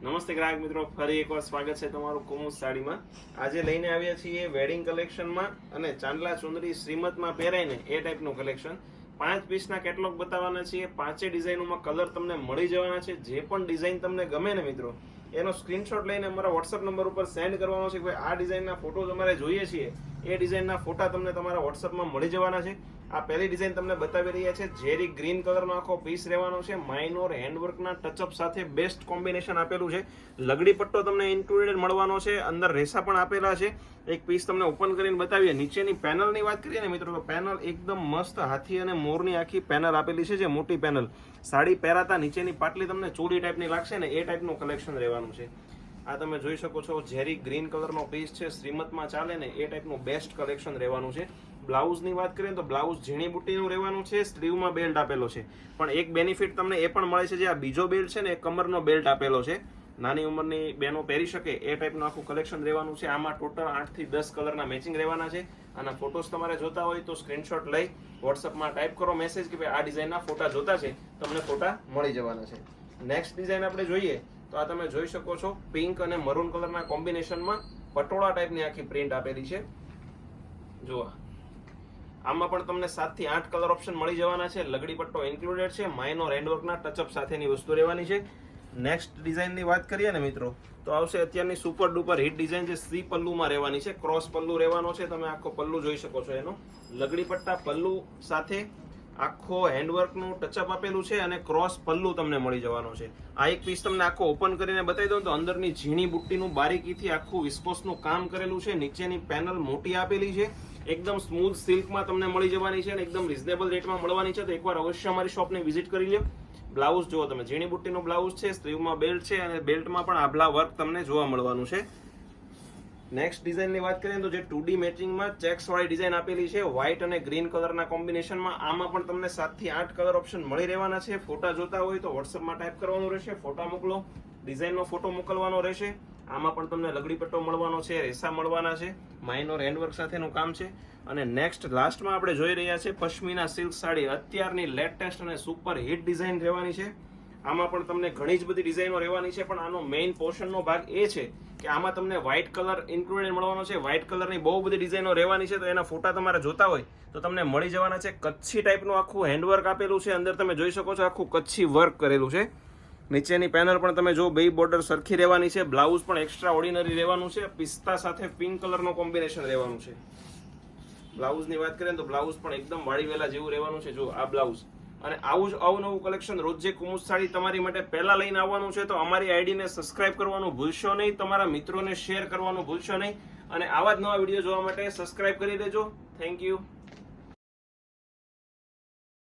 નમસ્તે ગ્રાહક મિત્રો, ફરી એકવાર સ્વાગત છે તમારું કુમુસ સાડીમાં. આજે લઈને આવ્યા છીએ વેડિંગ કલેક્શનમાં અને ચાંદલા ચુંદડી શ્રીમતમાં પહેરાઈને એ ટાઈપનું કલેક્શન. 5 પીસના કેટલોગ બતાવવાના છીએ. 5 ડિઝાઇનોમાં કલર તમને મળી જવાના છે. જે પણ ડિઝાઇન તમને ગમે ને મિત્રો, એનો સ્ક્રીનશોટ લઈને અમારા વોટ્સઅપ નંબર ઉપર સેન્ડ કરવાનો છે કે ભાઈ આ ડિઝાઇનના ફોટો તમારે જોઈએ છીએ. એ ડિઝાઇનના ફોટા તમને તમારા વોટ્સઅપમાં મળી જવાના છે. આ પહેલી ડિઝાઇન તમને બતાવી રહ્યા છે. જેરી ગ્રીન કલરનો આખો પીસ રહેવાનો છે. માઇનોર હેન્ડવર્કના ટચઅપ સાથે બેસ્ટ કોમ્બિનેશન આપેલું છે. લગડી પટ્ટો તમને ઇન્ક્લુડેડ મળવાનો છે. અંદર રેસા પણ આપેલા છે. એક પીસ તમને ઓપન કરીને બતાવીએ. નીચેની પેનલની વાત કરીએ ને મિત્રો, તો પેનલ એકદમ મસ્ત હાથી અને મોરની આખી પેનલ આપેલી છે. જે મોટી પેનલ સાડી પહેરાતા નીચેની પાટલી તમને ચોડી ટાઈપની લાગશે ને એ ટાઈપનું કલેક્શન રહેવાનું છે. આ તમે જોઈ શકો છો, જેરી ગ્રીન કલરનો પીસ છે. શ્રીમતમાં ચાલે ને એ ટાઈપનું બેસ્ટ કલેક્શન રહેવાનું છે. બ્લાઉઝની વાત કરીએ તો બ્લાઉઝ ઝીણી બુટ્ટીનું રહેવાનું છે. સ્લીવમાં બેલ્ટ આપેલો છે. પણ એક બેનિફિટ તમને એ પણ મળે છે, જે આ બીજો બેલ્ટ છે ને એ કમરનો બેલ્ટ આપેલો છે. નાની ઉંમરની બહેનો પહેરી શકે એ ટાઈપનું આખું કલેક્શન રહેવાનું છે. આમાં ટોટલ 8 થી 10 કલરના મેચિંગ રહેવાના છે. આના ફોટોસ તમારે જોતા હોય તો સ્ક્રીનશોટ લઈ વોટ્સઅપમાં ટાઈપ કરો મેસેજ કે ભાઈ આ ડિઝાઇનના ફોટા જોતા છે, તમને ફોટા મળી જવાના છે. નેક્સ્ટ ડિઝાઇન આપણે જોઈએ તો આ તમે જોઈ શકો છો, પિંક અને મરૂન કલરના કોમ્બિનેશનમાં પટોળા ટાઈપની આખી પ્રિન્ટ આપેલી છે. જુઓ, આમાં પણ તમને 7 થી 8 કલર ઓપ્શન મળી જવાના છે. લગડી પટ્ટો ઇન્ક્લુડેડ છે. માઇનોર હેન્ડવર્કના ટચઅપ સાથેની વસ્તુ રહેવાની છે. નેક્સ્ટ ડિઝાઇનની વાત કરીએ ને મિત્રો, તો આવશે અત્યારની સુપર ડુપર હિટ ડિઝાઇન છે. શ્રી પલ્લુમાં રહેવાની છે. ક્રોસ પલ્લુ રહેવાનો છે. તમે આખો પલ્લુ જોઈ શકો છો. એનો લગડી પટ્ટા પલ્લુ સાથે આખો હેન્ડવર્કનું ટચઅપ આપેલું છે અને ક્રોસ પલ્લુ તમને મળી જવાનો છે. આ એક પીસ તમને આખો ઓપન કરીને બતાવી દઉં તો અંદરની ઝીણી બુટ્ટીનું બારીકીથી આખું વિસ્કોસનું કામ કરેલું છે. નીચેની પેનલ મોટી આપેલી છે. એકદમ સ્મૂથ સિલ્કમાં તમને મળી જવાની છે અને એકદમ રિઝનેબલ રેટમાં મળવાની છે. તો એકવાર અવશ્ય અમારી શોપને વિઝિટ કરી લો. બ્લાઉઝ જુઓ તમે, ઝીણી બુટ્ટીનું બ્લાઉઝ છે. સ્લીવમાં બેલ્ટ છે અને બેલ્ટમાં પણ આભલા વર્ક તમને જોવા મળવાનું છે. નેક્સ્ટ ડિઝાઇનની વાત કરીએ તો જે 2D મેચિંગમાં ચેક્સ વાળી ડિઝાઇન આપેલી છે, વ્હાઇટ અને ગ્રીન કલરના કોમ્બિનેશનમાં. આમાં પણ તમને 7 થી 8 કલર ઓપ્શન મળી રહેવાના છે. ફોટા જોતા હોય તો વોટ્સઅપમાં ટાઈપ કરવાનું રહેશે, ફોટા મોકલો, ડિઝાઇનનો ફોટો મોકલવાનો રહેશે. આમાં પણ તમને લગડી પટ્ટો મળવાનો છે, રેસા મળવાના છે, માઇનોર હેન્ડવર્ક સાથેનું કામ છે. અને નેક્સ્ટ લાસ્ટમાં આપણે જોઈ રહ્યા છે પશ્મિના સિલ્ક સાડી. અત્યારની લેટેસ્ટ અને સુપર હિટ ડિઝાઇન રહેવાની છે. આમાં પણ તમને ઘણી જ બધી ડિઝાઇનો રહેવાની છે, પણ આનો મેઇન પોર્શનનો ભાગ એ છે કે આમાં તમને વ્હાઇટ કલર ઇન્ક્લુડેડ મળવાનો છે. વ્હાઇટ કલરની બહુ બધી ડિઝાઇનો રહેવાની છે. તો એના ફોટા તમારે જોતા હોય તો તમને મળી જવાના છે. કચ્છી ટાઈપનું આખું હેન્ડવર્ક આપેલું છે. અંદર તમે જોઈ શકો છો આખું કચ્છી વર્ક કરેલું છે. નીચેની પેનલ પણ તમે જો, બે બોર્ડર સરખી રહેવાની છે. બ્લાઉઝ પણ એક્સ્ટ્રા ઓર્ડિનરી રહેવાનું છે. પિસ્તા સાથે પિંક કલરનો કોમ્બિનેશન રહેવાનું છે. બ્લાઉઝની વાત કરીએ તો બ્લાઉઝ પણ એકદમ વાળી વેલા જેવું રહેવાનું છે. જો આ બ્લાઉઝ. અને આવું જ અવનવું કલેક્શન રોજ જે કુમુસ સાડી તમારી માટે પહેલા લઈને આવવાનું છે. તો અમારી આઈડીને સબસ્ક્રાઇબ કરવાનું ભૂલશો નહીં. તમારા મિત્રોને શેર કરવાનું ભૂલશો નહીં. અને આવા જ નવા વિડીયો જોવા માટે સબસ્ક્રાઇબ કરી દેજો. Thank you.